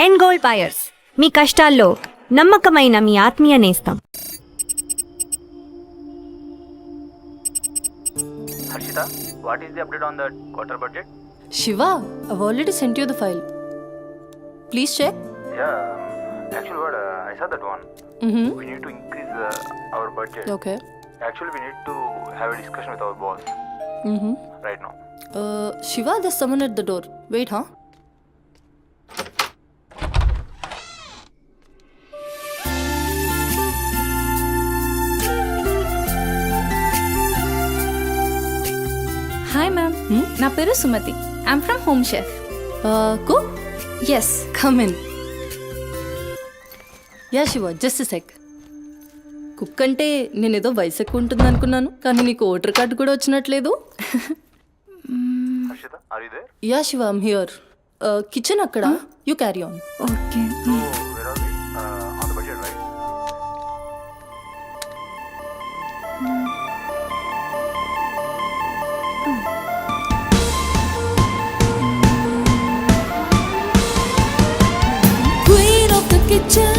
End gold buyers, మీ కష్టాల్లో నమ్మకమైన మీ ఆత్మీయ నేస్తం. Harshita, what is the update on the quarter budget? Shiva, I've already sent you the file. Please check. Yeah, actually what, I saw that one. We need to increase our budget. Okay. Actually, we need to have a discussion with our boss right now. Shiva, there's someone at the door. Wait, huh? Hi ma'am, నా పేరు Sumathi. I'm from home chef. Cook? Yes. Come in. Yeah, Shiva, just a sec. Cook అంటే నేనేదో వయసు ఎక్కువ ఉంటుంది అనుకున్నాను, కానీ నీకు ఓటర్ కార్డు కూడా వచ్చినట్లేదు. Harshita, are you there? Ya Shiva, I'm here. Kitchen అక్కడ, you carry on. Okay. So, where are we? On the budget, right? Queen of the kitchen,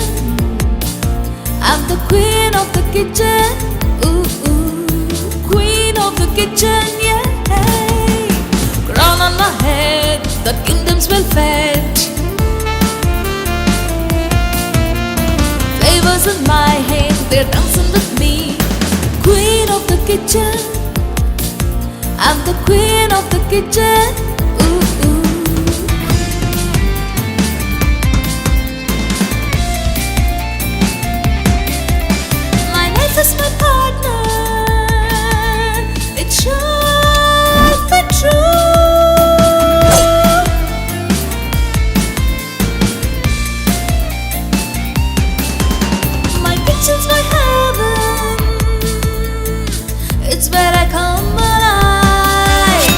I'm the queen of the kitchen. Ooh, ooh. Queen of the kitchen, yeah. Crown on my head, the kingdom's well fed. Flavors in my hand, they're dancing with me. Queen of the kitchen, I'm the queen of the kitchen. Ooh, ooh. My life is my partner. It should be true. My kitchen's my heaven. It's where I come alive.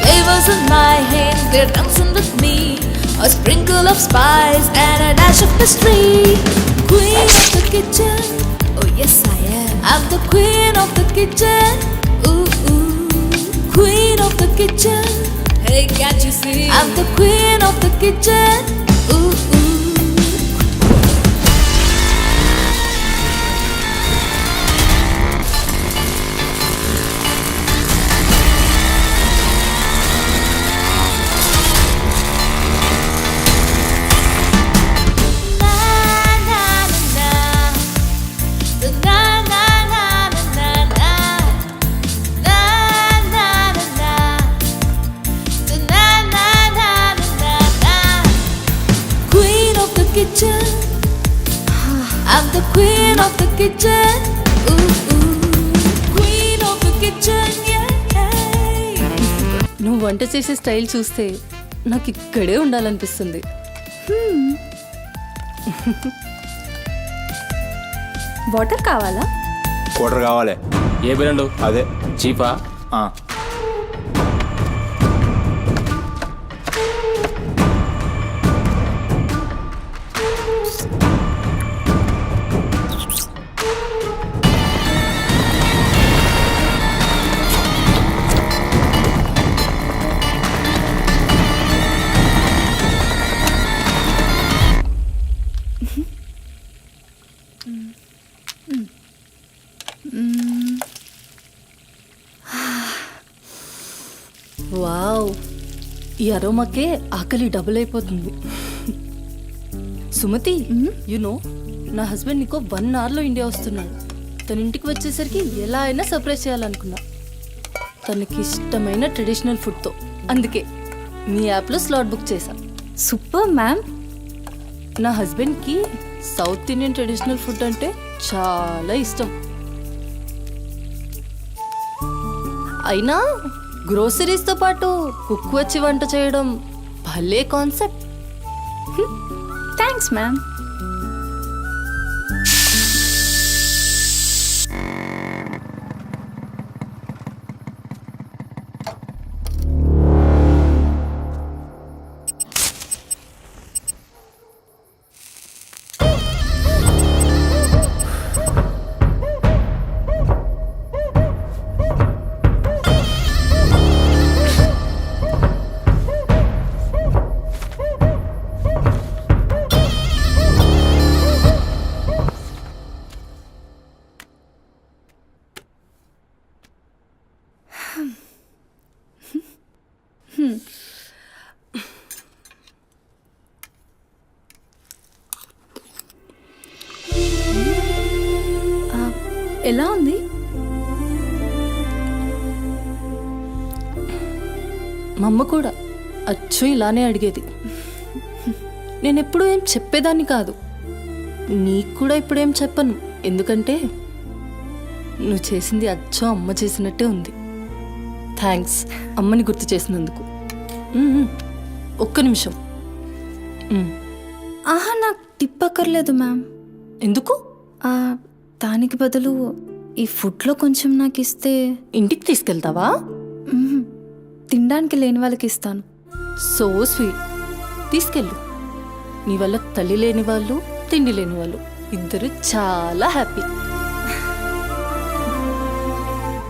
Flavors in my hand, they're dancing with me. A sprinkle of spice and a dash of mystery. Queen of the kitchen, oh yes I am. I'm the queen of the kitchen. Ooh, ooh. Queen of the kitchen. Hey, can't you see? I'm the queen of the kitchen. Ooh, ooh. Queen of the kitchen, I'm the queen of the kitchen. Ooh, ooh. Queen of the kitchen, yeah. నువ్వు వంట చేసే style చూస్తే నాకు ఇక్కడే ఉండాలనిపిస్తుంది. Water కావాలా? Quarter కావాలి. ఏ brand? అదే చీపా? ఆ. వావ్, ఈ అరోమాకే ఆకలి డబుల్ అయిపోతుంది. సుమతి, నో నా హస్బెండ్ నీకో 1 అవర్లో ఇండియా వస్తున్నాడు. తన ఇంటికి వచ్చేసరికి ఎలా అయినా సర్ప్రైజ్ చేయాలనుకున్నా, తనకి ఇష్టమైన ట్రెడిషనల్ ఫుడ్తో. అందుకే మీ యాప్లో స్లాట్ బుక్ చేశా. Super ma'am. నా హస్బెండ్కి సౌత్ ఇండియన్ ట్రెడిషనల్ ఫుడ్ అంటే చాలా ఇష్టం. అయినా గ్రోసరీస్తో పాటు కుక్ వచ్చి వంట చేయడం భలే కాన్సెప్ట్. Thanks ma'am. ఎలా ఉంది? మా అమ్మ కూడా అచ్చు ఇలానే అడిగేది. నేను ఎప్పుడూ ఏం చెప్పేదాన్ని కాదు. నీకు కూడా ఇప్పుడేం చెప్పను, ఎందుకంటే నువ్వు చేసింది అచ్చు అమ్మ చేసినట్టే ఉంది. థ్యాంక్స్ అమ్మని గుర్తు చేసినందుకు. ఒక్క నిమిషం. ఆహా, నాకు టిప్ అక్కర్లేదు మ్యామ్. ఎందుకు? దానికి బదులు ఈ ఫుడ్లో కొంచెం నాకు ఇస్తే. ఇంటికి తీసుకెళ్తావా? మ్మ్. తినడానికి లేని వాళ్ళకి ఇస్తాను. So sweet. తీసుకెళ్ళు. నీ వల్ల తల్లి లేని వాళ్ళు, తిండి లేని వాళ్ళు ఇద్దరు చాలా హ్యాపీ.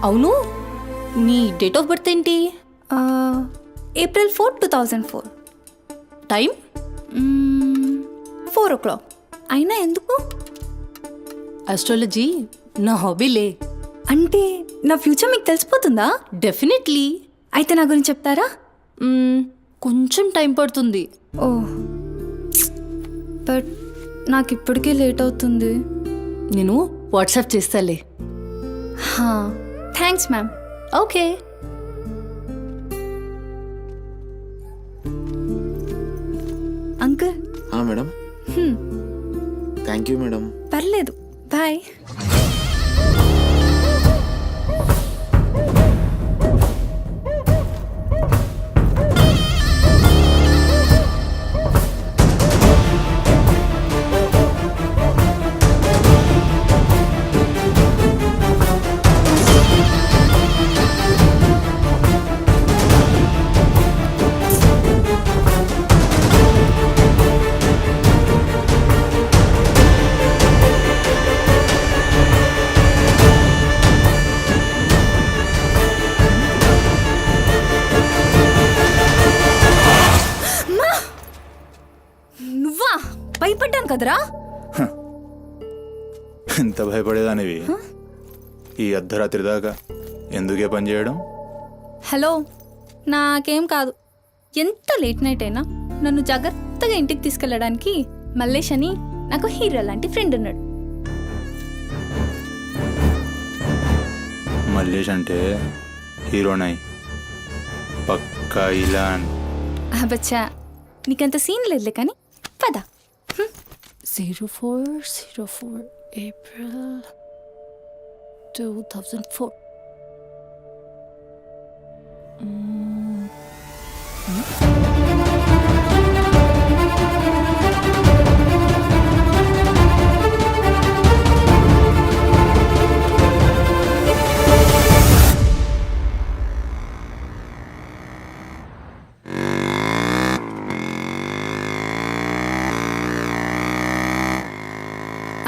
అవును, నీ డేట్ ఆఫ్ బర్త్ ఏంటి? April 4, 2004. టైం? 4 o'clock. అయినా ఎందుకు? ఆస్ట్రాలజీ నా హాబీలే. అంటే నా ఫ్యూచర్ మీకు తెలిసిపోతుందా? డెఫినెట్లీ. అయితే నా గురించి చెప్తారా? కొంచెం టైం పడుతుంది. ఓ, బట్ నాకు ఇప్పటికే లేట్ అవుతుంది. నేను వాట్సాప్ చేస్తాలే. Thanks ma'am. Okay. Uncle. Madam. Thank you madam. పర్లేదు, బాయ్. నువ్వా? భయపడ్డాను కదరా. ఎంత భయపడేదానివి ఈ అర్ధరాత్రి దాకా? ఎందుకే పని చేయడం? హలో, నాకేం కాదు. ఎంత లేట్ నైట్ అయినా నన్ను జాగ్రత్తగా ఇంటికి తీసుకెళ్ళడానికి మల్లేష్ అని నాకు హీరో లాంటి ఫ్రెండ్ ఉన్నాడు. మల్లేష్ అంటే హీరోనై పక్కా ఇలాన్. బచ్చా, నీకంత సీన్ లేదులే కానీ పద. 0404 April 2004.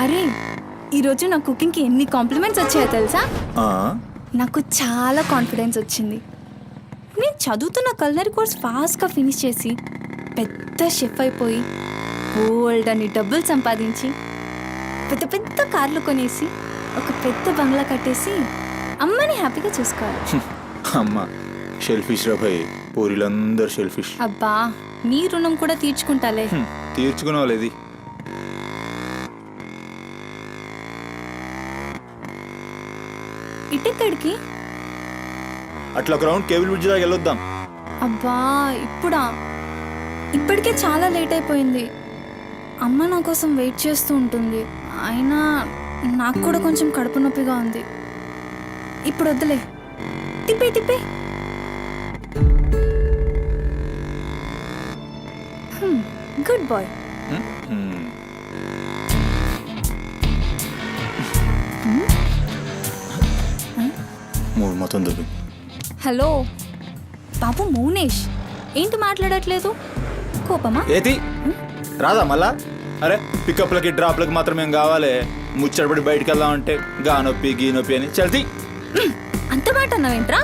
అరే, ఈరోజు నా కుకింగ్కి ఎన్ని కాంప్లిమెంట్స్ వచ్చాయో తెలుసా? నాకు చాలా కాన్ఫిడెన్స్ వచ్చింది. నేను చదువుతున్న కల్నరీ కోర్స్ ఫాస్ట్గా ఫినిష్ చేసి పెద్ద షెఫ్ అయిపోయి బోల్డ్ అని డబ్బులు సంపాదించి పెద్ద పెద్ద కార్లు కొనేసి ఒక పెద్ద బంగ్లా కట్టేసి అమ్మని హ్యాపీగా చూసుకోవాలి. అమ్మ షెల్ఫిష్ రాబాయి, పూరిలందరూ షెల్ఫిష్. అబ్బా, నీ రుణం కూడా తీర్చుకుంటాలే. తీర్చుకునేవాళ్ళేది. ఇటెక్కడికి? అట్లా గ్రౌండ్ కేబుల్ బ్రిడ్జ్ దాకా వెళ్ళొద్దాం. అబ్బా, ఇప్పుడా? ఇప్పటికే చాలా లేట్ అయిపోయింది. అమ్మ నా కోసం వెయిట్ చేస్తూ ఉంటుంది. అయినా నాకు కూడా కొంచెం కడుపు నొప్పిగా ఉంది. ఇప్పుడు వద్దులే, తిప్పే తిప్పే. Good bye. మూడు మొత్తం దొబ్బి. హలో బాబు మౌనేష్, ఏంటి మాట్లాడట్లేదు? కోపమా? ఏది రాదా మళ్ళా? అరే పికప్లకి డ్రాప్లకి మాత్రం ఏం కావాలి? ముచ్చటపడి బయటికి వెళ్దామంటే గా నొప్పి గీ నొప్పి అని చల్తీ. అంత మాట అన్నావేంట్రా?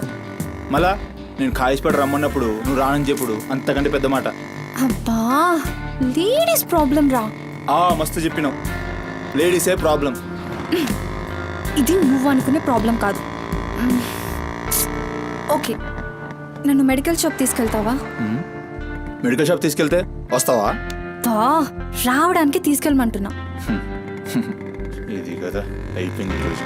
మళ్ళా నేను కాయిస్పడి రమ్మన్నప్పుడు నువ్వు రానని చెప్పుడు అంతకంటే పెద్ద మాట. అబ్బా, లేడీస్ ప్రాబ్లం రా. మస్తు చెప్పినావు, లేడీసే ప్రాబ్లం. ఇది నువ్వు అనుకునే ప్రాబ్లం కాదు. ఓకే, నన్ను మెడికల్ షాప్ తీసుకెళ్తావా? మెడికల్ షాప్ తీసుకెళ్తే వస్తావా? రావడానికి తీసుకెళ్ళమంటున్నా. ఇది కదా అయిపోయింది రోజు.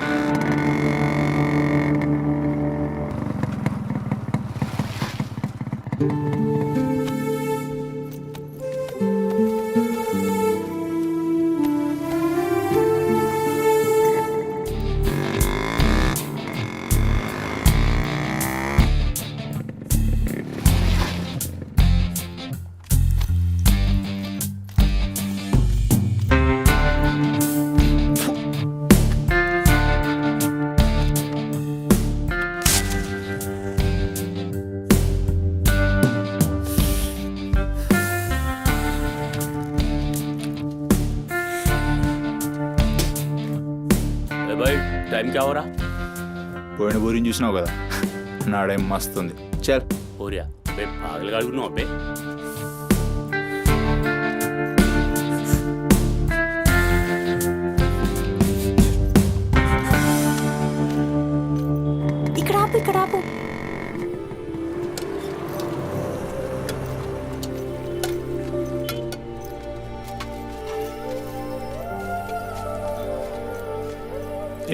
भाई टाइम क्या हो रहा పోయిన బోరిని చూసినావు కదా, నాడేం మస్తుంది. చల్ हो रहा बे पागल गाड़ी नो पे ఇక్కడ ఆపు, ఇక్కడ ఆపు.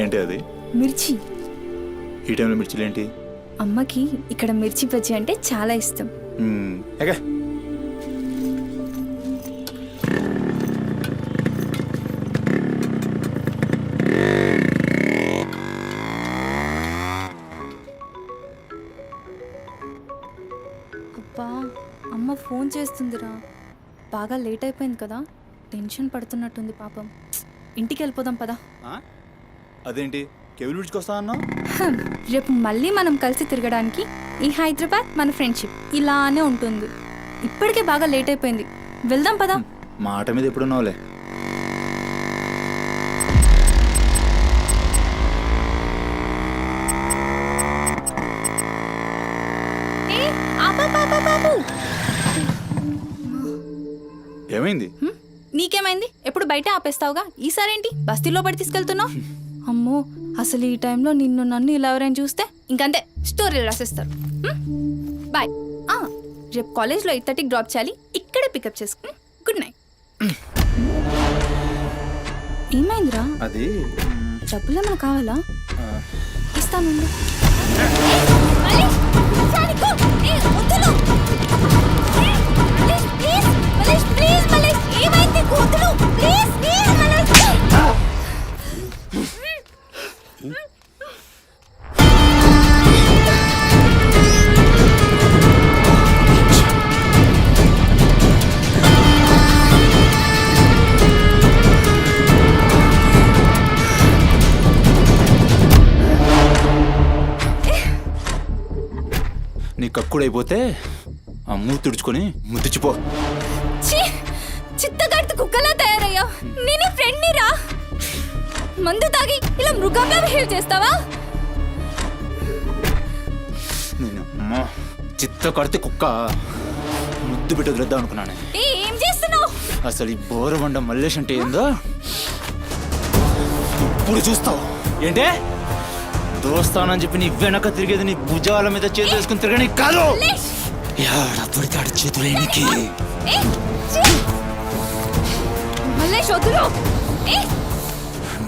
ఏంటి అది? మిర్చి. ఈ టైంలో మిర్చిలు ఏంటి? అమ్మకి ఇక్కడ మిర్చి బజ్జీ అంటే చాలా ఇష్టం. ఎగా అబ్బా, అమ్మ ఫోన్ చేస్తుందిరా. బాగా లేట్ అయిపోయింది కదా, టెన్షన్ పడుతున్నట్టుంది పాపం. ఇంటికి వెళ్ళిపోదాం పదా. అదేంటి కేబుల్ విడిచుకొస్తా అన్నావు? రేపు మళ్ళీ మనం కలిసి తిరగడానికి ఈ హైదరాబాద్ మన ఫ్రెండ్షిప్ ఇలానే ఉంటుంది. ఇప్పటికే బాగా లేట్ అయిపోయింది, వెళ్దాం పదా. మాట మీద ఎప్పుడున్నావులే. ఏమైంది? నీకేమైంది? ఎప్పుడు బయట ఆపేస్తావుగా, ఈసారేంటి బస్తీలో పడి తీసుకెళ్తున్నావు? అమ్మో, అసలు ఈ టైంలో నిన్ను నన్ను ఇలా ఎవరైనా చూస్తే ఇంకంతే, స్టోరీలు రాసేస్తారు. బాయ్. రేపు కాలేజ్లో 8:30కి డ్రాప్ చేయాలి, ఇక్కడే పికప్ చేసుకుని. Good night. ఏమైందిరా? అది డబ్బులు ఏమైనా కావాలా? ఇస్తాను. నీ కక్కుడైపోతే ఆ మూతి తుడుచుకొని ముద్దుచిపో. చిత్తగడ్డ కుక్కలా తయారయ్యా. నేనే ఫ్రెండ్ రా. మందు తాగి ఇలా మృగంగా బిహేవ్ చేస్తావా? చిత్త కడితే కుక్క ముద్దు బిడ్డ వదిలేద్దాం అనుకున్నాను. ఏం చేస్తున్నావు? అసలు ఈ బోరబండ మల్లేష్ అంటే ఏందో ఇప్పుడు చూస్తావు. ఏంటే దోస్తానని చెప్పి నీ వెనక తిరిగేది నీ భుజాల మీద చేతులు వేసుకుని తిరగని కాదు. పడితాడు చేతులేనికి.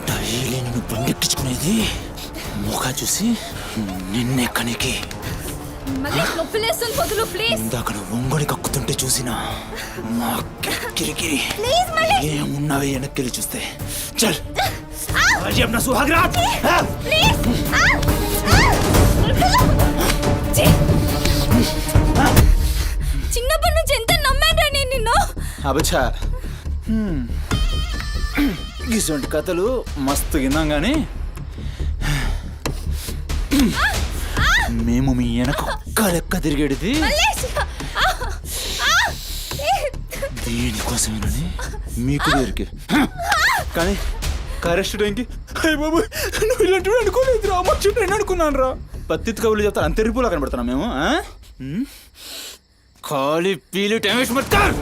డైలీ నిన్ను బండెక్కించుకునేది ముఖా చూసి నిన్నెక్కనికి. ఇందాక ఒంగొడి కక్కుతుంటే చూసిన మా కిరికిరి ఏమున్నావే వెనక్కి చూస్తే. చల్ अपना सुहाग रात. చిన్నప్పటి నుంచి ఎంత నమ్మాను నేను నిన్ను. అబచ్చా, ఇటువంటి కథలు మస్తు విన్నాం కానీ మేము మీ వెనక ఒక్క లెక్క తిరిగేది దీనికోసమేనని మీకు దొరికి. కానీ కరెస్ట్ టైంకి అయ్య బాబు నువ్వు ఇలాంటి అనుకోలేదు రా, నేను అనుకున్నాను రా. పత్తిత్ కబుర్లు చెప్తాను అంతే రిపోలా కనబడుతున్నాం మేము. ఖాళీ పీలు టైం వేస్ట్ మత్ కర్.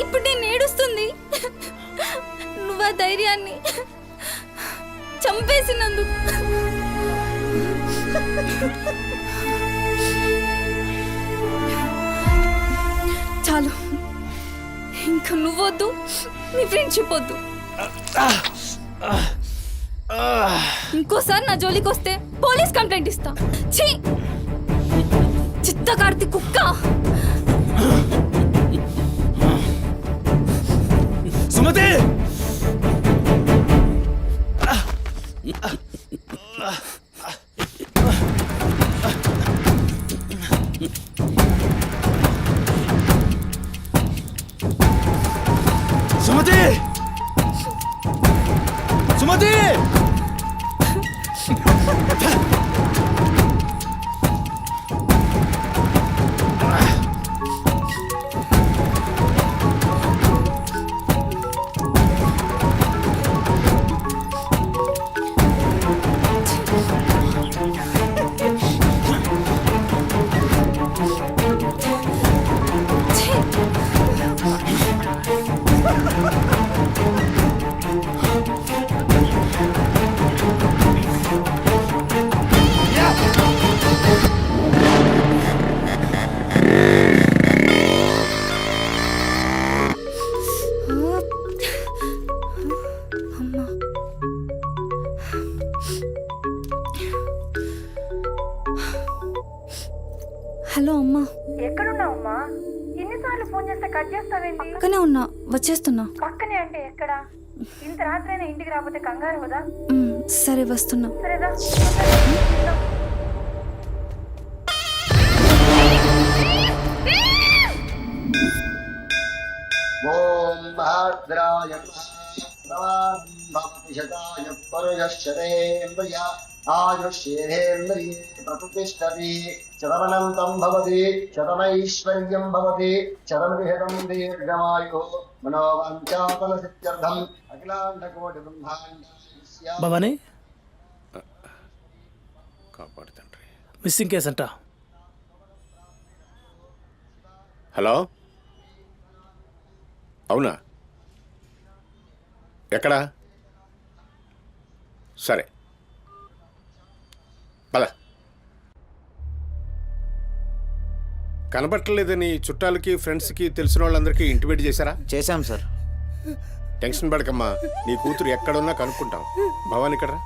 ఇప్పుడు నేను ఏడుస్తుంది నువ్వు ఆ ధైర్యాన్ని చంపేసినందుకు. చాలు, ఇంకా నువ్వొద్దు, నీ ఫ్రెండ్షిప్ వద్దు. ఇంకోసారి నా జోలికి వస్తే పోలీస్ కంప్లైంట్ ఇస్తా. ఛీ, చిత్తకార్తి కుక్క. సుమతి సుమతి సుమతి హలో అమ్మా. ఎక్కడున్నావమ్మా? ఎన్నిసార్లు ఫోన్ చేస్తే కట్ చేస్తావేంటి? పక్కనే ఉన్నా, వచ్చేస్తున్నా. పక్కనే అంటే ఎక్కడ? ఇంత రాత్రైనా ఇంటికి రాకపోతే కంగారు కదా? సరే వస్తున్నా. సరేదా? ఓం భద్రాయ భక్తిశతాయ పరుయశ్చరేంద్రియ ఆయుష్యేంద్రియే ప్రతిష్టతి శతమనంతం భవతి శతమైశ్వర్యం భవతి శతమృహదం దీర్ఘమాయు మనోవాంఛాఫల సిద్ధ్యర్థం అఖిలాండకోటి బ్రహ్మాండ భవానీ, కాపాడు తండ్రి. మిస్సింగ్ కేసు అంట. హలో, అవునా? ఎక్కడా? సరే, పద. కనబట్టలేదని చుట్టాలకి ఫ్రెండ్స్కి తెలిసిన వాళ్ళందరికీ ఇంటిమేట్ చేశారా? చేశాం సార్. టెన్షన్ పడకమ్మా, నీ కూతురు ఎక్కడున్నా కనుక్కుంటాం. భవాని ఇక్కడ రా.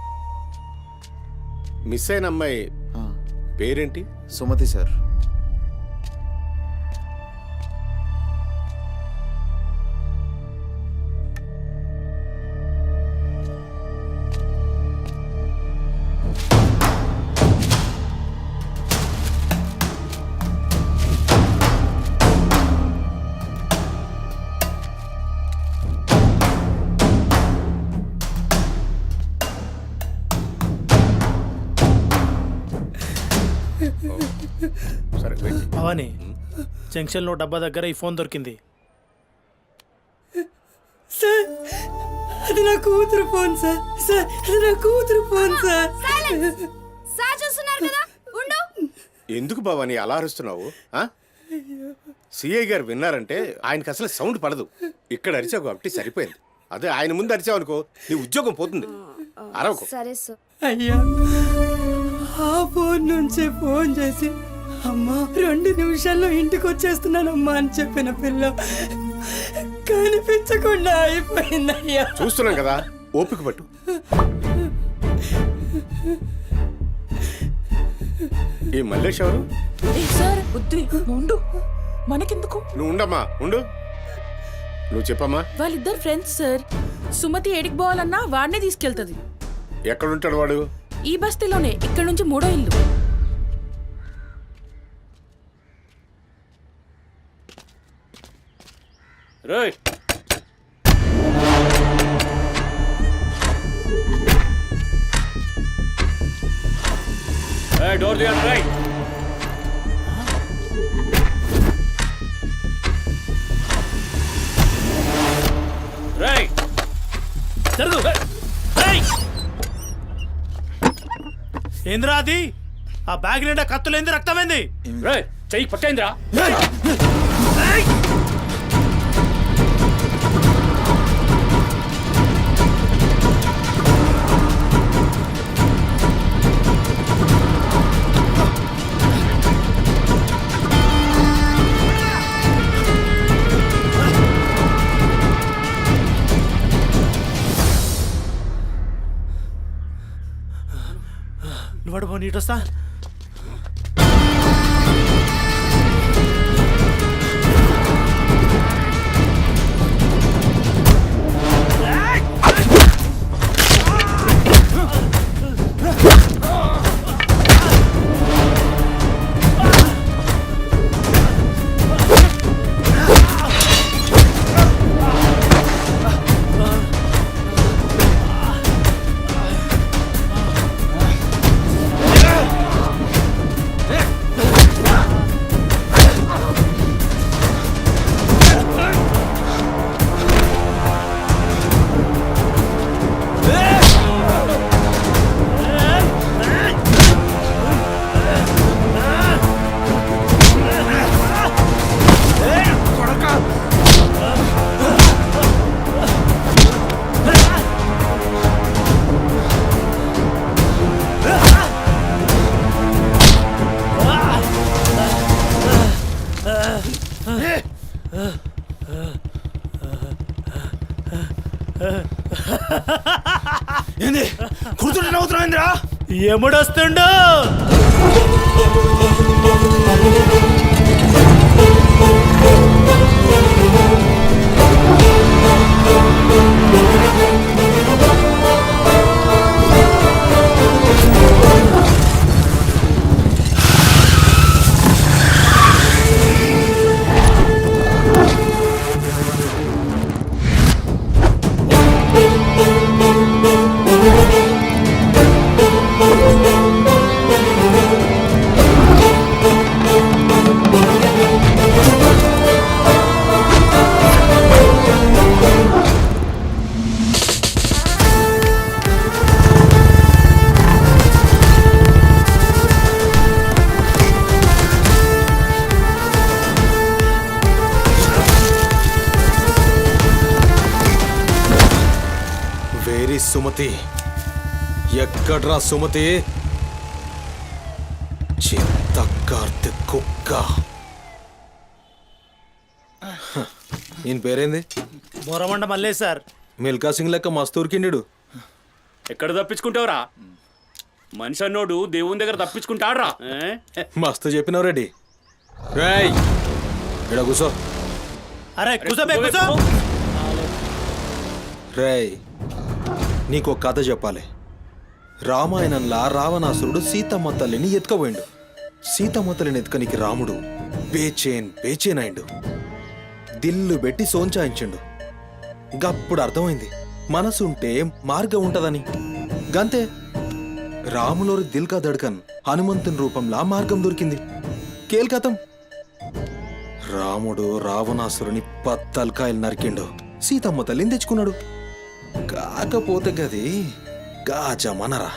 మిస్ అయిన అమ్మాయి పేరేంటి? సుమతి సార్. సరే, వెయిట్. భవానీ, జంక్షన్లో డబ్బా దగ్గర ఈ ఫోన్ దొరికింది. సార్, అది నా కూతురు ఫోన్ సార్. సార్, అది నా కూతురు ఫోన్ సార్. సార్ చూస్తున్నారు కదా, ఉండు. ఎందుకు భవాని అలా అరుస్తున్నావు? సిఐ గారు విన్నారంటే ఆయనకి అసలు సౌండ్ పడదు. ఇక్కడ అరిచావు కాబట్టి సరిపోయింది. అదే ఆయన ముందు అరిచావు అనుకో, నీ ఉద్యోగం పోతుంది. అరవకు. సరే సార్. అయ్యా, ఆ ఫోన్ నుంచే ఫోన్ చేసి అమ్మా 2 నిమిషాల్లో ఇంటికి వచ్చేస్తున్నానమ్మా అని చెప్పిన పిల్ల కనిపించకుండా అయిపోయిందయ్యా. చూస్తున్నాం కదా, ఓపిక పట్టు. ఈ మల్లేష్ ఎవరు? సార్ ఉండు, మనకెందుకు? నువ్వు ఉండమ్మా, ఉండు. నువ్వు చెప్పమ్మా. వాళ్ళిద్దరు ఫ్రెండ్స్ సార్. సుమతి ఏడికి పోవాలన్నా వాడినే తీసుకెళ్తుంది. ఎక్కడుంటాడు వాడు? ఈ బస్తీలోనే, ఇక్కడ నుంచి 3వ ఇల్లు. రేయ్, డోర్ తీయండి. రైట్, రైట్, జరుగు. ఏంద్రా అది? ఆ బ్యాగ్ నిండా కత్తులేంది, రక్తమైంది. రేయ్, చెయ్యి పట్టేంద్రా. ఏయ్! ఆగో నీటొస్తా. ఏంది కూర్చుంటే నవ్వుతున్నావు ఏందిరా? ఎముడొస్తుండు. వేరి సుమతి, ఎక్కడ్రా సుమతి? చిత్తకార్తె కుక్క. ఈయన పేరేంది? బొరమండ మల్లే సార్. మిల్కా సింగ్ లెక్క మస్తు ఉరికిండు. ఎక్కడ తప్పించుకుంటావురా? మనిషి అన్నోడు దేవుని దగ్గర తప్పించుకుంటాడ్రా. మస్తు చెప్పినావు రెడ్డి. రేయ్ ఇక్కడ కూసో. అరే కూసోబే కూసో. రేయ్ నీకో కథ చెప్పాలి. రామాయణంలా రావణాసురుడు సీతమ్మ తల్లిని ఎత్తుకపోయిండు. సీతమ్మ తల్లిని ఎత్తుకనికి రాముడు బేచేన్ అయిండు. దిల్లు పెట్టి సోంచాయించిండు. గప్పుడు అర్థమైంది మనసుంటే మార్గం ఉంటదని. గంతే రాములోరి దిల్ కా దడ్కన్ హనుమంతుని రూపంలా మార్గం దొరికింది. కేల్కతం రాముడు రావణాసురుని పత్తల్కాయలు నరికిండు. సీతమ్మ తల్లిని తెచ్చుకున్నాడు. కాకపోతే గది గాజమనరా.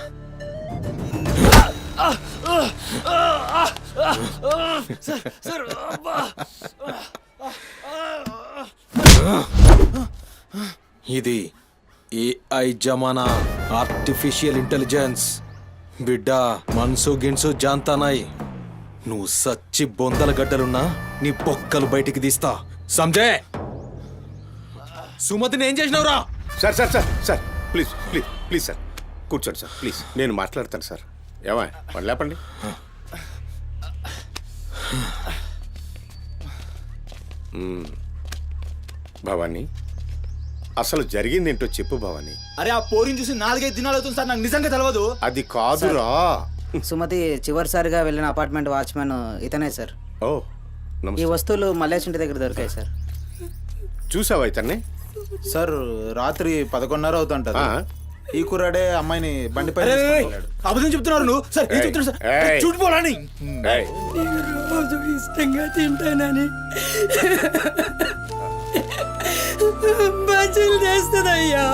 ఇది ఏఐ జమానా, ఆర్టిఫిషియల్ ఇంటెలిజెన్స్. బిడ్డ మనసు గిన్సు జాంతానాయి. నువ్వు సచ్చి బొందల గడ్డలున్నా నీ బొక్కలు బయటికి తీస్తా. సంజయ్ సుమతిని ఏం చేసినావురా? Sir sir sir sir please please please sir కూర్చోండి సార్ ప్లీజ్. నేను మాట్లాడతాను సార్. ఏమా వాళ్ళు లేపండి. భవానీ అసలు జరిగిందేంటో చెప్పు భవానీ. అరే ఆ పోరిని చూసి 4-5 దినాలు అవుతుంది సార్. నాకు నిజంగా తెలియదు. అది కాదురా. సుమతి చివరిసారిగా వెళ్ళిన అపార్ట్మెంట్ వాచ్మెన్ ఇతనే సార్. ఓ ఈ నమస్తే. వస్తువులు మల్లేష్ ఇంటి దగ్గర దొరికాయి సార్. చూసావా ఇతన్ని? సార్ రాత్రి 11:30 అవుతుంటది. ఈ కుర్రాడే అమ్మాయిని బండిపై అబద్ధం చెప్తున్నారు నువ్వు. సార్ ఏం చెప్తున్నారు సార్? చూడిపోవాలని రోజు ఇష్టంగా తింటానని బజ్జీలు చేస్తుందయ్యా.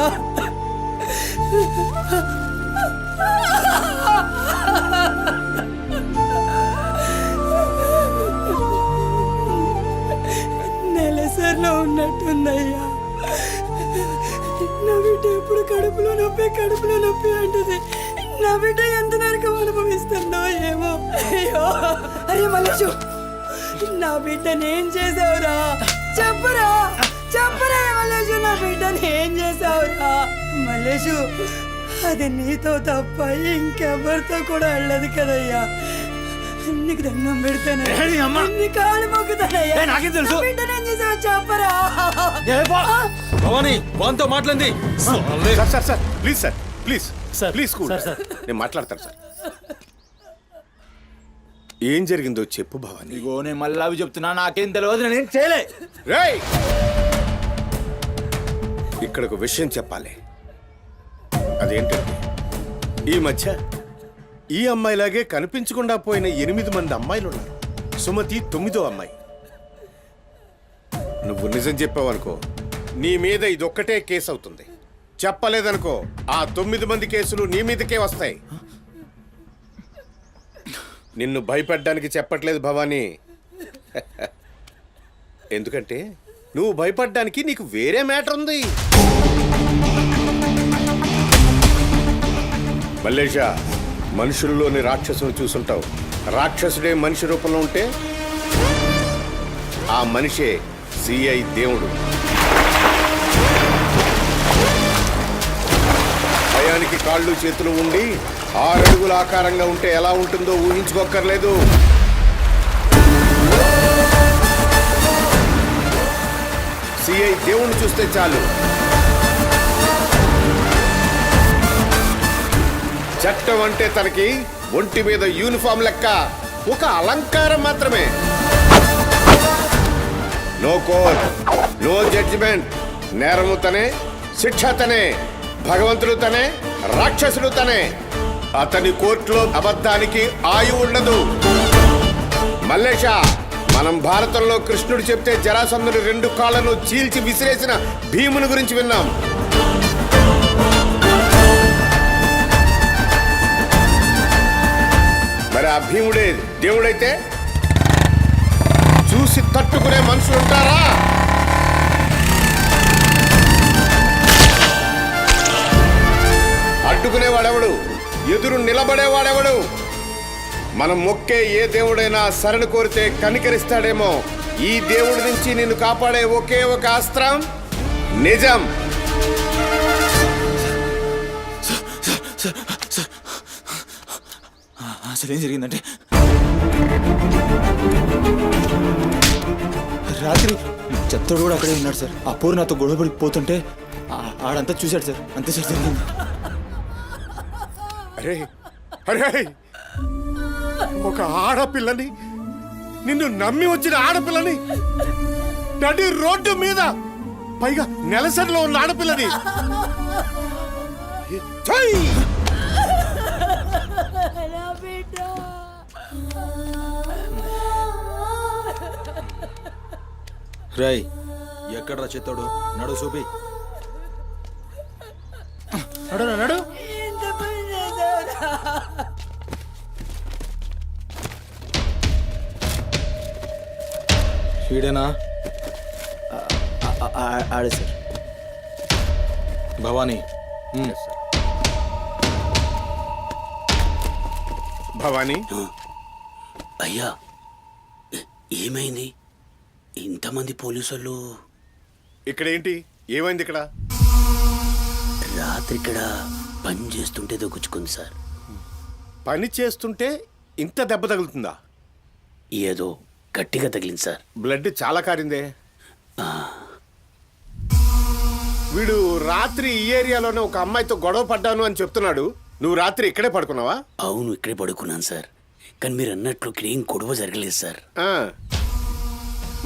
నెలసరిలో ఉన్నట్టుందయ్యా. నా బిడ్డ ఎప్పుడు కడుపులో నొప్పి అంటది. నా బిడ్డ ఎంత నరకం అనుభవిస్తుందో ఏమో. అయ్యో అరే మల్లేషు, నా బిడ్డని ఏం చేసావురా? చెప్పరా మల్లేషు, నా బిడ్డని ఏం చేసావురా? మల్లేషు అది నీతో తప్ప ఇంకెవరితో కూడా వెళ్ళదు కదయ్యా. నీకు దండం పెడతాను, నీ కాళ్ళు మొక్కుతానయ్యా. నాకేం తెలుసు? నా బిడ్డను ఏం చేసావో చెప్పరా. భవానీ వాంతో మాట్లాడింది. Sir sir please sir please sir, please cool sir, sir. నేను మాట్లాడతాను సార్. ఏం జరిగిందో చెప్పు భవాని. ఇగో నేను మళ్ళీ అవి చెప్తున్నా, నాకేం తెలియదు, నేను చేయలే. రేయ్ ఇక్కడ ఒక విషయం చెప్పాలి. అదేంటంటే ఈ మధ్య ఈ అమ్మాయిలాగే కనిపించకుండా పోయిన 8 మంది అమ్మాయిలు ఉన్నారు. సుమతి 9వ అమ్మాయి. నువ్వు నిజం చెప్పావనుకో నీ మీద ఇదొక్కటే కేసు అవుతుంది. చెప్పలేదనుకో ఆ 9 మంది కేసులు నీ మీదకే వస్తాయి. నిన్ను భయపడ్డానికి చెప్పట్లేదు భవానీ. ఎందుకంటే నువ్వు భయపడ్డానికి నీకు వేరే మ్యాటర్ ఉంది. మల్లేషా, మనుషుల్లోని రాక్షసుని చూసుంటావు. రాక్షసుడే మనిషి రూపంలో ఉంటే ఆ మనిషే సిఐ దేవుడు. భయానికి కాళ్ళు చేతులు ఉండి 6 అడుగుల ఆకారంగా ఉంటే ఎలా ఉంటుందో ఊహించుకోక్కర్లేదు. సిఐ దేవుణ్ణి చూస్తే చాలు చట్టం అంటే తనకి ఒంటి మీద యూనిఫామ్ లెక్క ఒక అలంకారం మాత్రమే. No court, no judgement. నేరము తనే, శిక్ష తనే, భగవంతుడు తనే, రాక్షసుడు తనే. అతని కోర్టులో అబద్ధానికి ఆయువు ఉండదు. మల్లేష, మనం భారతంలో కృష్ణుడు చెప్తే జరాసంధుడు 2 కాళ్లను చీల్చి విసిరేసిన భీముని గురించి విన్నాం. మరి ఆ భీముడే దేవుడైతే చూసి తట్టుకునే మనుషులు ఉంటారా? అడ్డుకునేవాడెవడు? ఎదురు నిలబడేవాడెవడు? మనం మొక్కే ఏ దేవుడైనా శరణు కోరితే కనికరిస్తాడేమో. ఈ దేవుడి నుంచి నిన్ను కాపాడే ఒకే ఒక అస్త్రం నిజం. అసలు ఏం జరిగిందంటే రాత్రి చెత్తోడు కూడా అక్కడే ఉన్నాడు సార్. ఆ పూర్ నాతో గొడవపడి పోతుంటే ఆడంతా చూశాడు సార్. అంతే సార్ జరిగింది. అరే అరే, ఒక ఆడపిల్లని, నిన్ను నమ్మి వచ్చిన ఆడపిల్లని నడి రోడ్డు మీద, పైగా నెలసరిలో ఉన్న ఆడపిల్లని ఛై! రై ఎక్కడ్రా చెత్తోడు? నడు చూపి. నడు నడు. ఎంత పని చేసావురా. వీడేనా? ఆడే సార్. భవానీ. భవానీ, అయ్యా ఏమైంది? ఇంతమంది పోలీసులు ఇక్కడ ఏంటి? ఏమైంది ఇక్కడ? రాత్రి ఇక్కడ పని చేస్తుంటే దొక్కుచుకుంది సార్. పని చేస్తుంటే ఇంత దెబ్బ తగులుతుందా? ఏదో గట్టిగా తగిలింది సార్. బ్లడ్ చాలా కారిందే. వీడు రాత్రి ఈ ఏరియాలోనే ఒక అమ్మాయితో గొడవ పడ్డాను అని చెప్తున్నాడు. నువ్వు రాత్రి ఇక్కడే పడుకున్నావా? అవును, ఇక్కడే పడుకున్నాను సార్. కానీ మీరు అన్నట్లు ఇక్కడ ఏం గొడవ జరగలేదు సార్.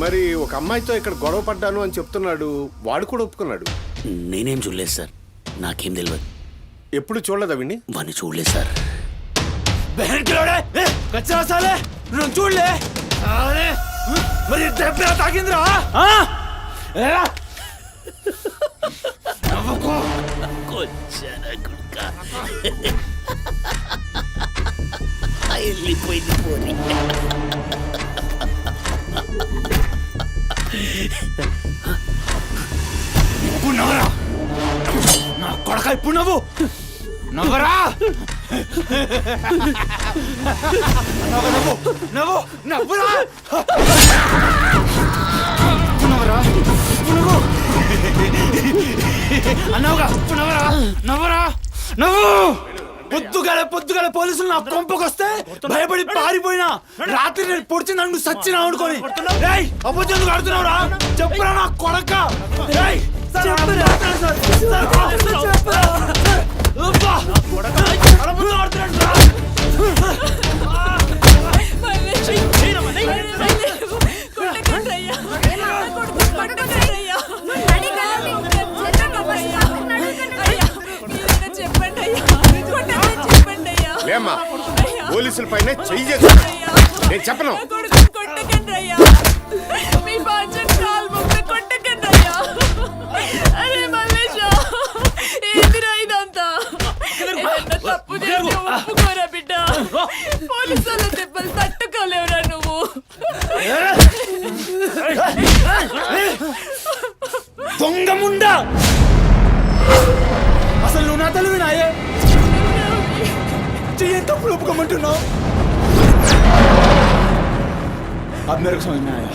మరి ఒక అమ్మాయితో ఇక్కడ గొడవ పడ్డాను అని చెప్తున్నాడు, వాడు కూడా ఒప్పుకున్నాడు. నేనేం చూడలేదు సార్, నాకేం తెలియదు. ఎప్పుడు చూడలేదా విని? వాడిని చూడలేదు సార్. చూడలే మరి దెబ్బ తాకిందిరా. వెళ్ళిపోయింది పోనీ. ఇప్పుడు నవ్వరా నా కొడక, ఇప్పుడు నవ్వు. నవ్వరా, నవ్వు నవ్వు నవ్వురా, నవ్వరా, నవ్వు అన్నావుగా, నవ్వరా, నవ్వరా. నువ్వు పొద్దుగాల పోలీసులు నా కొంపకొస్తే భయపడి పారిపోయినా రాత్రి నేను పొడిచి నన్ను సచ్చినా అనుకోని అబద్ధం ఆడుతున్నావురా చెప్పురా నా కొడక లేమ్మా పోలీసుల పైన చెయ్యి చేస్తా. నేను చెప్పను. దెబ్బలు తట్టుకోలేవురా నువ్వు. దొంగ ముండా అసలు నువ్వు నా తల్లి నాయే చెయ్యి తప్పులు ఒప్పుకోమంటున్నావు. अब मेरे को समझ में आया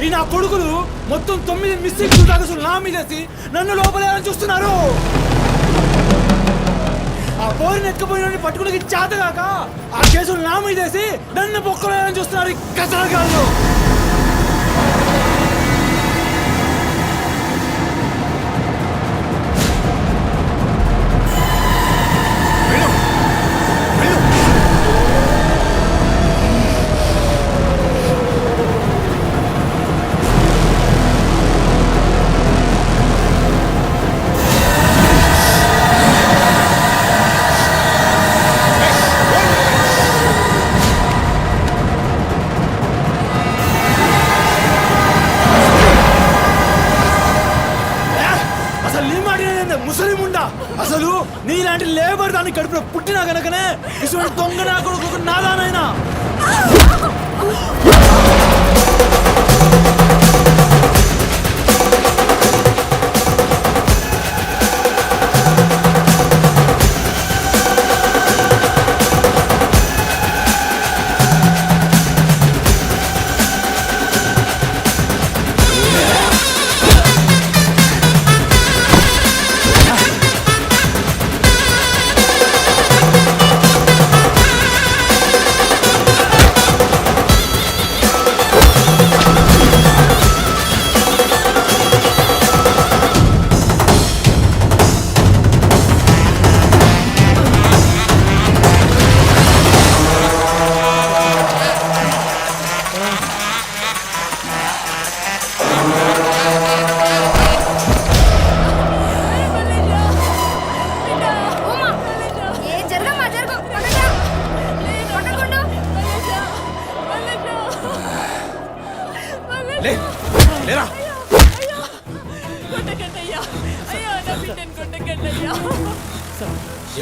ఈ నా కొడుకులు మొత్తం 9 మిస్టేక్స్ కేసులు నా మీదేసి నన్ను లోపలేయాలని చూస్తున్నారు. ఆ పోరిని ఎత్తుకుపోయిన పట్టుకుని చేతగాక ఆ కేసులు నా మీదేసి నన్ను పొక్కలేయాలని చూస్తున్నారు ఈ కసరగాళ్ళు. అసలు నీలాంటి లేబర్ దాన్ని కడుపులో పుట్టినా గనకనే ఇటువంటి దొంగ నా కొడుకు నాదానైనా.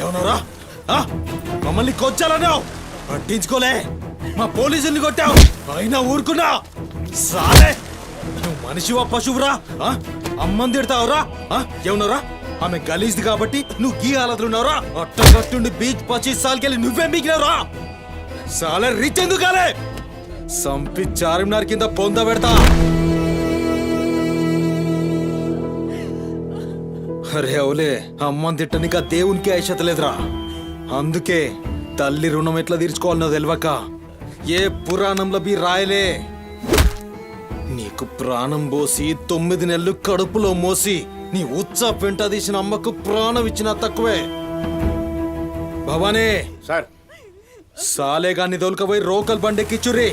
ఏమన్నారా మమ్మల్ని కొచ్చాలన్నావు పట్టించుకోలే మా పోలీసుల్ని కొట్టావు అయినా ఊరుకున్నా సాలే నువ్వు మనిషివా పశువురా అమ్మని తిడతావురా ఏమన్నారా ఆమె గలీజ్ది కాబట్టి నువ్వు గీ హాలతులున్నావురా అట్టగట్టుండి బీచ్ 25 సార్కెళ్ళి నువ్వే మిగిలినరా సాలే రిచ్ ఎందుకు కాలే సంపి చార్మినార్ కింద పొంద పెడతా. అరే అవులే అమ్మని తిట్టనిక దేవునికి ఐషత లేదురా. అందుకే తల్లి రుణం ఎట్లా తీర్చుకోవాలనో తెలియక ఏ పురాణంలో బి రాయలే. నీకు ప్రాణం పోసి 9 నెలలు కడుపులో మోసి నీ ఉచ్చ పెంట తీసిన అమ్మకు ప్రాణం ఇచ్చినా తక్కువే. భవానీ సార్ సాలేగాన్ని దొలకపోయి రోకల్ బండెక్కిచ్చుర్రి.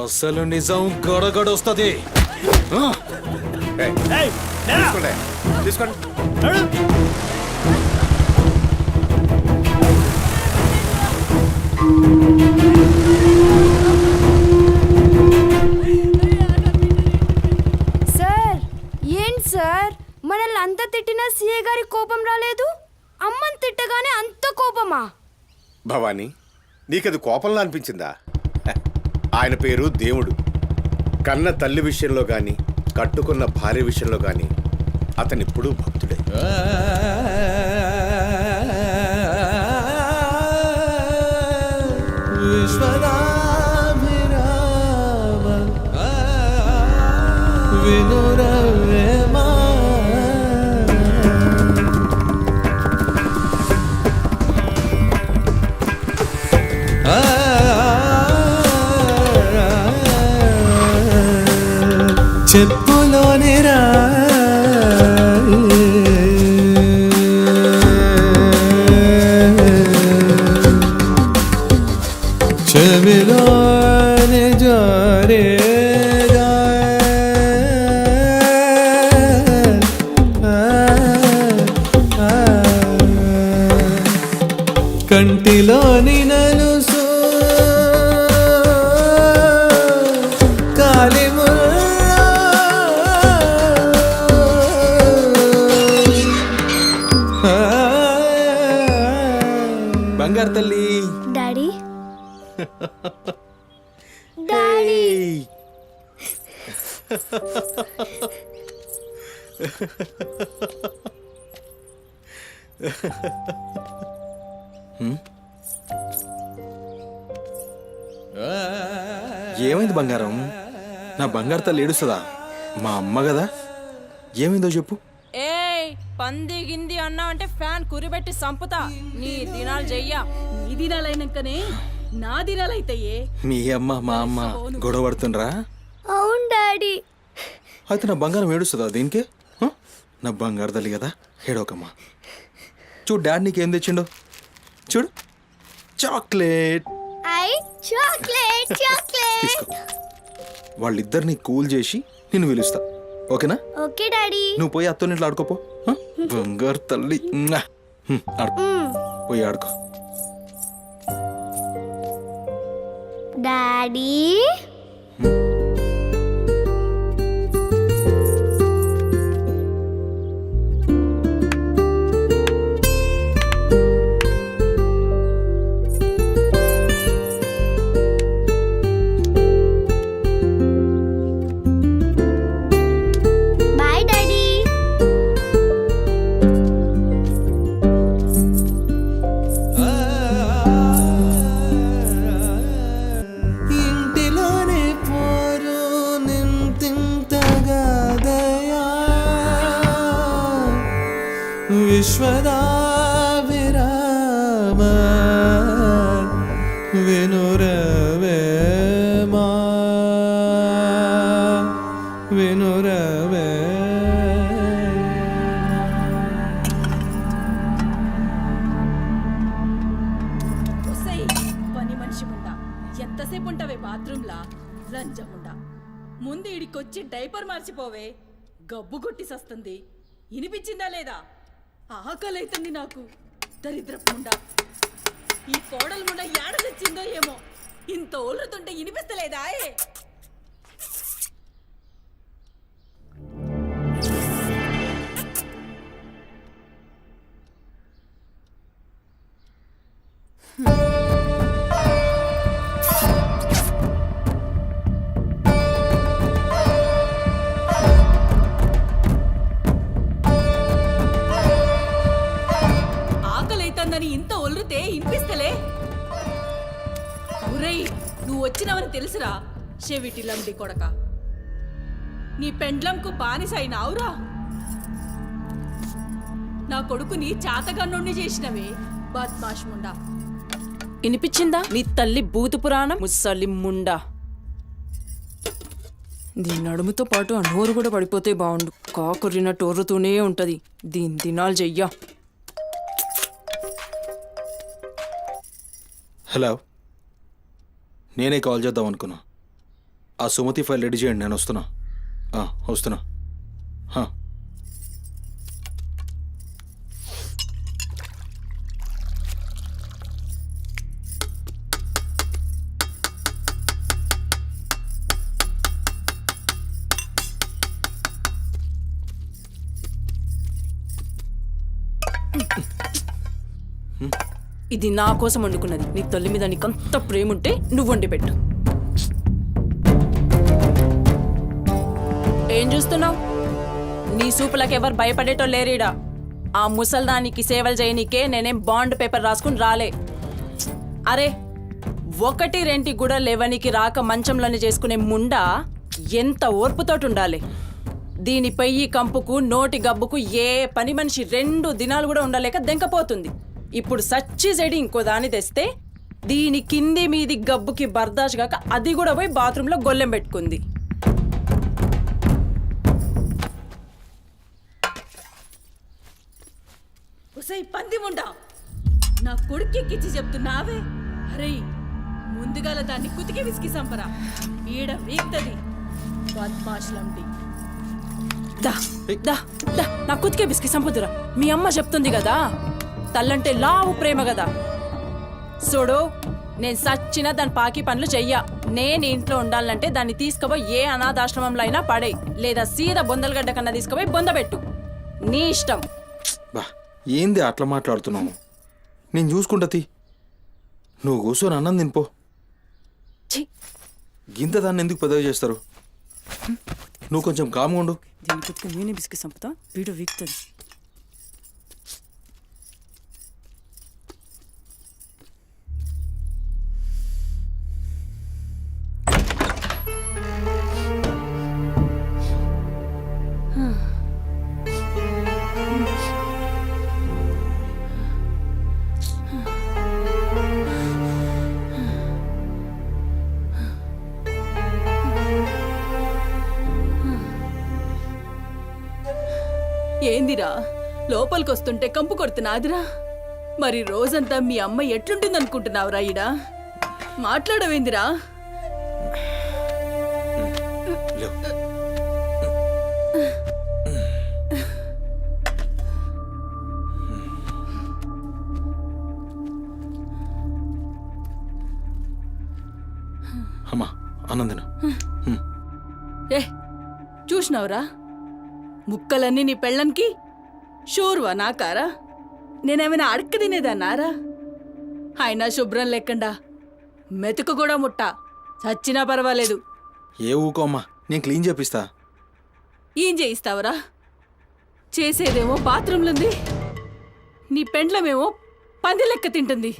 అసలు నిజం గడగడొస్తది. తీసుకోండి. సార్ ఏంటి సార్ మనల్ని అంత తిట్టినా సీఏ గారి కోపం రాలేదు, అమ్మని తిట్టగానే అంత కోపమా? భవానీ నీకది కోపంలా అనిపించిందా? ఆయన పేరు దేవుడు. కన్న తల్లి విషయంలో గాని కట్టుకున్న భార్య విషయంలో గాని అతనిప్పుడు భక్తుడే. చెప్పులోని రా చెవిలోని జారే కంటిలోని నలుసు బంగారు తల్లి డాడీ డాడీ ఏమైంది బంగారం? నా బంగారు తల్లి ఏడుస్తుందా? మా అమ్మ కదా, ఏమైందో చెప్పు. ఏయ్ పంది గింది అన్నా అంటే ఫ్యాన్ కురిబెట్టి సంపుతా. నీ దినాలు చెయ్యా. నీ దినాలైనాకనే నా దినాలైతాయే. మీ అమ్మ మా అమ్మ గొడవ పడుతుండ్రా? అవును డాడీ. అయితే నా బంగారం ఏడుస్తుందా దీనికి? నా బంగారు తల్లి కదా, ఏడోకమ్మా. చూడు డాడీ నీకేం తెచ్చిండో చూడు. చాక్లెట్. Chocolate chocolate. తీసుకో. వాళ్ళిద్దరిని కూల్ చేసి నిన్ను పిలుస్తా, ఓకేనా? Okay daddy. నువ్వు పోయి అత్తోని ఇంట్లో ఆడుకోపో. బంగారు తల్లి ఆడుకో, పోయి ఆడుకో. Daddy bye daddy. ఇంటిలోనే పోరు నింతింతగా దయా విశ్వదా విరామ వినురవేమా వినురవే. పని మనిషి ముండా ఎంతసేపు ఉంటావే బాత్రూంలా? లంజముండా ముందు ఇడికొచ్చి డైపర్ మార్చిపోవే. గబ్బు కొట్టి సస్తుంది. వినిపించిందా లేదా? ఆకలైతుంది నాకు. దరిద్రపుండా ఈ కోడలు ముండా ఏడ తెచ్చిందో ఏమో. ఇంత ఓలుతుంటే వినిపిస్తలేదా? ఆకలైతుందని ఇంత ఒల్లుతే వినిపిస్తలే? ఒరేయ్ నువ్వు వచ్చినవని తెలుసురా చెవిటి లండి కొడక. నీ పెండ్లంకు బానిసైనావురా. నా కొడుకుని చాతగన్నుండి చేసినవే బద్మాష్ ముండా. వినిపించిందా నీ తల్లి బూతు పురాణం? ముసలి ముండా. దీని నడుముతో పాటు ఆ నోరు కూడా పడిపోతే బాగుండు. కాకురినట్టు ఒర్రుతూనే ఉంటది. దీని దినాలు చెయ్యా. హలో, నేనే కాల్ చేద్దాం అనుకున్నా. ఆ సుమతి ఫైల్ రెడీ చేయండి, నేను వస్తున్నా. వస్తున్నా. ఇది నా కోసం వండుకున్నది. నీ తల్లి మీద నీకంత ప్రేమ ఉంటే నువ్వు వండి పెట్టు. ఏం చూస్తున్నావు? నీ సూపులకు ఎవరు భయపడేటో లేరీడా. ఆ ముసల్దానికి సేవలు చేయనీకే నేనేం బాండ్ పేపర్ రాసుకుని రాలే. అరే 1-2 కూడా లేవనికి రాక మంచంలోనే చేసుకునే ముండా ఎంత ఓర్పుతోటి ఉండాలి. దీనిపై ఈ కంపుకు నోటి గబ్బుకు ఏ పని మనిషి 2 దినాలు కూడా ఉండలేక దెంకపోతుంది. ఇప్పుడు సచ్చి చెడి ఇంకో దాన్ని తెస్తే దీని కింది మీది గబ్బుకి బర్దాష్ కాక అది కూడా పోయి బాత్రూంలో గొల్లెం పెట్టుకుంది. ఒసై పందిముండా, నా కొడుకెక్కిచ్చి చెప్తున్నావే? అరే ముందుగాల దాన్ని కుతికి విసికి సంపరా, ఈడ వీక్తది బద్మాష్లంటి. దా దా దా నా కుతికే బిస్కి సంపుతురా. మీ అమ్మ చెప్తుంది కదా, తల్లంటే లావు ప్రేమ కదా. చూడు, నేను సచ్చిన దాని పాకి పనులు చెయ్యా. నేను ఇంట్లో ఉండాలంటే దాన్ని తీసుకుపోయి ఏ అనాథాశ్రమంలో అయినా పడే, లేదా సీదా బొందలగడ్డ కన్నా తీసుకుపోయి బొందబెట్టు. నీ ఇష్టం. బా ఏంది అట్లా మాట్లాడుతున్నావు? నేను చూసుకుంటా తీ. నువ్వు కూర్చొని అన్నం తినిపో. గింత దాన్ని ఎందుకు పెద్దగా చేస్తారు? నువ్వు కొంచెం కామ్గా ఉండు. దీని కుతికి నేనే బిస్కి సంపుతా, వీడు వీక్తుంది. ఏందిరా లోపలికొస్తుంటే కంపు కొడుతున్నాదిరా? మరి రోజంతా మీ అమ్మ ఎట్లుంటుందనుకుంటున్నావురా? ఈడ మాట్లాడవేందిరా? అమ్మా అన్నందిన. ఏ చూసినావురా, ముక్కలన్నీ నీ పెళ్ళన్కి షూర్వా నాకారా? నేనేమైనా అడక్క తినేదన్నారా? అయినా శుభ్రం లేకుండా మెతుకు కూడా ముట్ట, చచ్చినా పర్వాలేదు. ఏ ఊకో అమ్మా, నేను క్లీన్ చేపిస్తా. ఏం చేయిస్తావురా? చేసేదేమో బాత్రూంలుంది, నీ పెండ్లమేమో పంది లెక్క తింటుంది.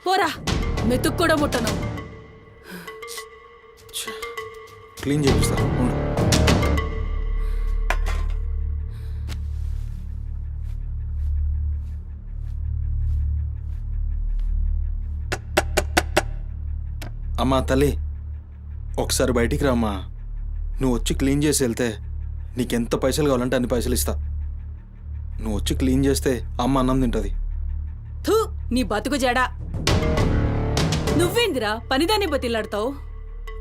పోరా, మెతుకు కూడా ముట్టను. క్లీన్ చేపిస్తా ఉండు. అమ్మా తల్లి, ఒకసారి బయటికి రామ్మా. నువ్వు వచ్చి క్లీన్ చేసి వెళ్తే నీకెంత పైసలు కావాలంటే అన్ని పైసలు ఇస్తా. నువ్వు వచ్చి క్లీన్ చేస్తే అమ్మ అన్నం తింటుంది. థూ, నీ బతుకు జడా. నువ్వేందిరా పనిదాన్ని బతిలాడతావు?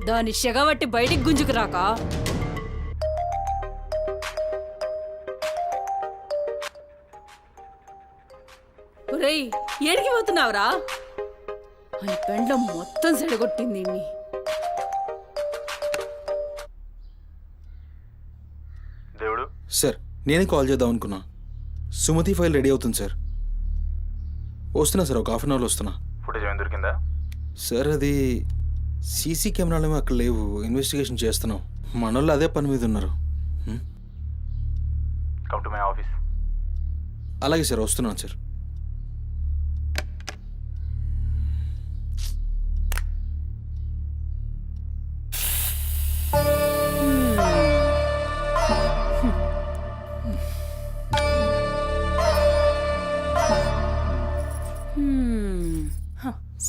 దాని షెగవట్టి బయటికి గుంజుకురాక. ఒరేయ్, ఏడికి పోతున్నావురా? అని పెండ్లం మొత్తం సెడగొట్టింది. దేవుడు సార్, నేనే కాల్ చేద్దాం అనుకున్నా. సుమతి ఫైల్ రెడీ అవుతుంది సార్. వస్తున్నా సార్, ఒక 1/2 అవర్లో వస్తున్నా. ఫుటేజ్ ఏమైనా దొరికిందా సార్? అది సీసీ కెమెరాలు అక్కడ లేవు, ఇన్వెస్టిగేషన్ చేస్తున్నాం. మనోళ్ళు అదే పని మీద ఉన్నారు. Come to my office. అలాగే సార్, వస్తున్నాను సార్.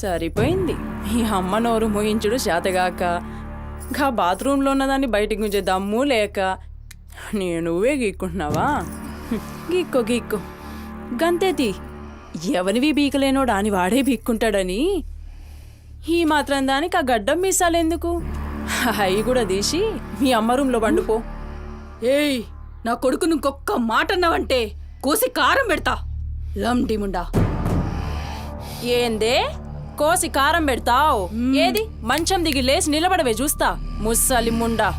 సరిపోయింది. ఈ అమ్మ నోరు మోయించుడు చేతగాక, గా బాత్రూంలో ఉన్నదాన్ని బయటికి గుంజే దమ్ము లేక నువ్వే గీక్కుంటున్నావా? గీక్కో గీక్కో, గంతేతి. ఎవరివి బీకలేనోడు అని వాడే బీక్కుంటాడని ఈ మాత్రం దానికి ఆ గడ్డం మీసాలెందుకు? అవి కూడా తీసి మీ అమ్మ రూంలో పండుకో. ఏయ్, నా కొడుకు ఇంకొక్క మాట అన్నావంటే కోసి కారం పెడతా. లండిముండా. ఏందే కోసి కారం పెడతావు? ఏది మంచం దిగి లేచి నిలబడవే చూస్తా, ముస్సలి ముండా.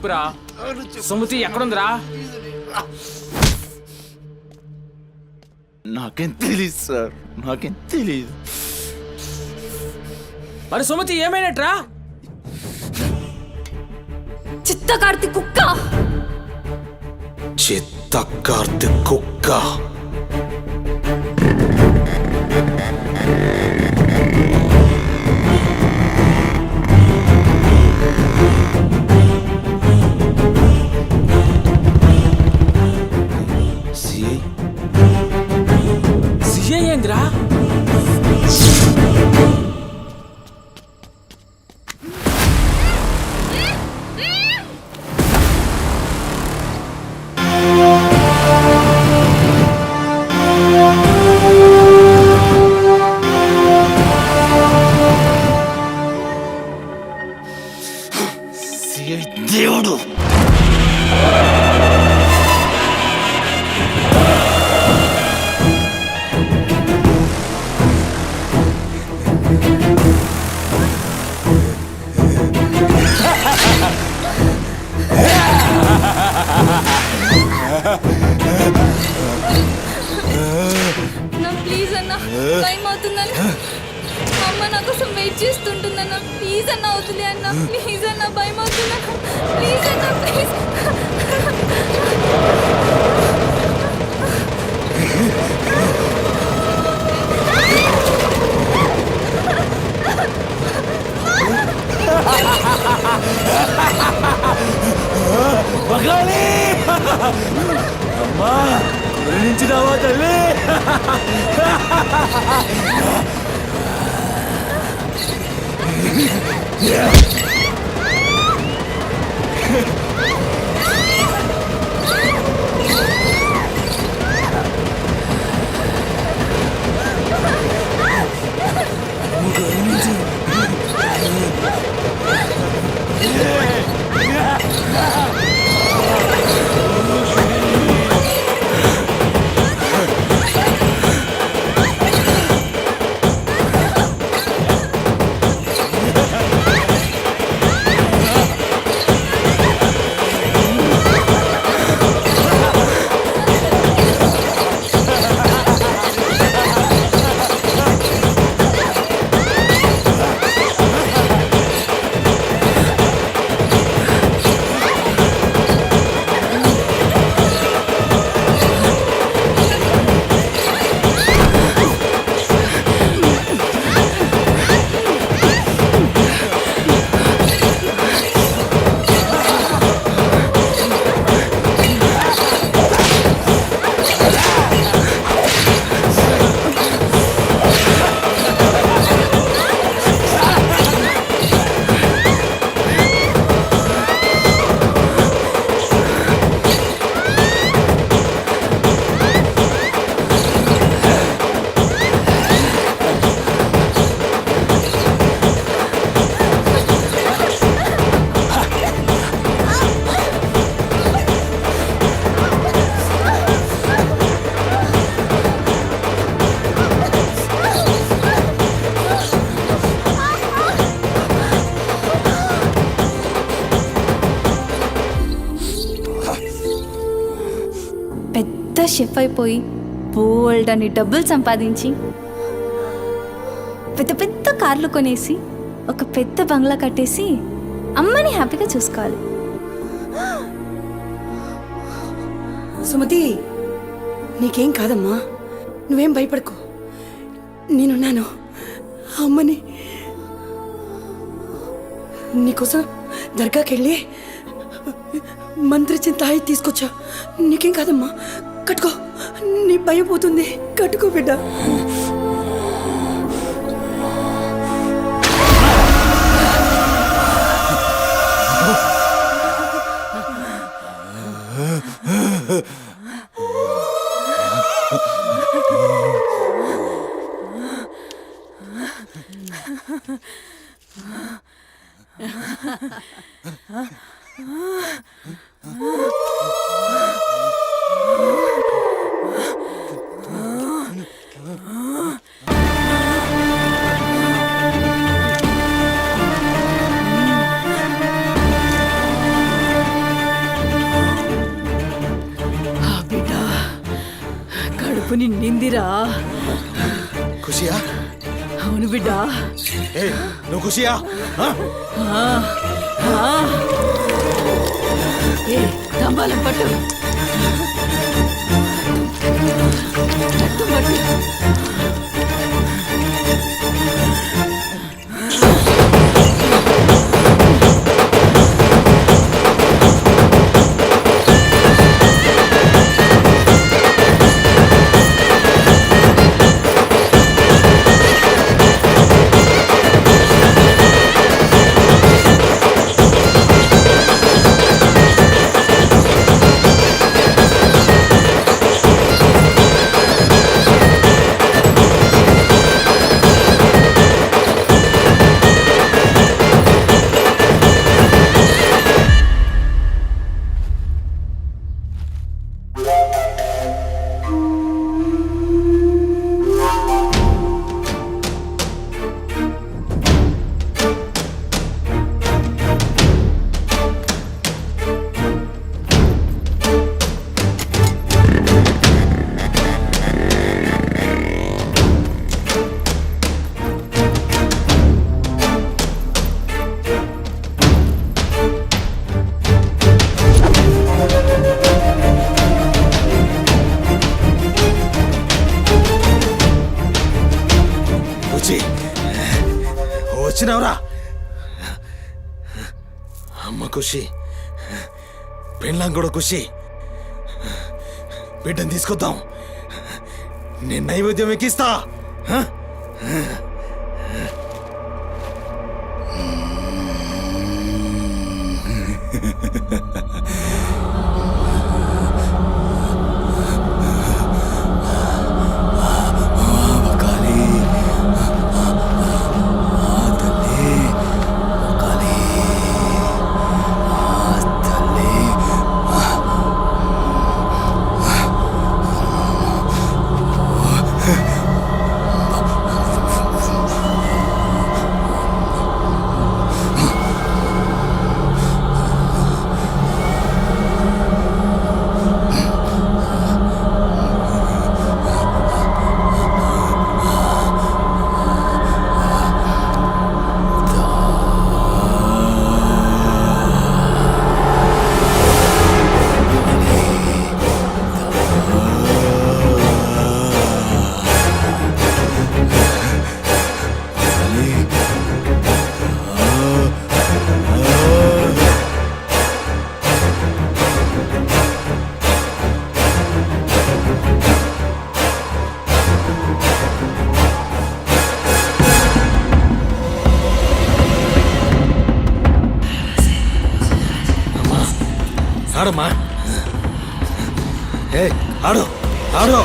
చెప్పురా. సుమతి ఎక్కడుందిరా? నాకేం తెలీదు సార్, నాకేం తెలీదు. మరి సుమతి ఏమైనట్రా? చిత్త కార్తీ కుక్క. చిత్త కార్తీ కుక్క. సిఐ ఏందిరా? దేవుడు నా ప్లీజ్ అన్న, టైం అవుతుందన్న. మా అమ్మ నా కోసం వెయిట్ చేస్తుంటుందన్న. ప్లీజ్ అన్న అవుతుంది అన్న, ప్లీజ్ అన్న, భయం అవుతుందన్న. ప్లీజ్ అన్న, ప్లీజ్. మగాలి అమ్మా, గురించినావా తల్లి? షెఫ్ అయిపోయి బోల్డ్ అని డబ్బులు సంపాదించి పెద్ద పెద్ద కార్లు కొనేసి ఒక పెద్ద బంగ్లా కట్టేసి అమ్మని హ్యాపీగా చూసుకోవాలి. సుమతి, నీకేం కాదమ్మా, నువ్వేం భయపడకు, నేనున్నాను. అమ్మని నీకోసం దర్గాకెళ్ళి మంత్రిచ్చిన తాయి తీసుకొచ్చా. నీకేం కాదమ్మా, కట్టుకో, నీ భయం పోతుంది. కట్టుకో బిడ్డ. కడుపు నిండిందిరా. ఖుషియా? అవును బిడ్డ. ఏ నువ్వు ఖుషియా? ఏ తంబాలం పట్టు. పట్టు పట్టు. వచ్చినావురా? అమ్మ ఖుషి, పెళ్ళాం కూడా ఖుషి. బిడ్డను తీసుకొద్దాం, నేను నైవేద్యం ఎక్కిస్తా. ఆడమ్మా, ఏ ఆడు ఆడు.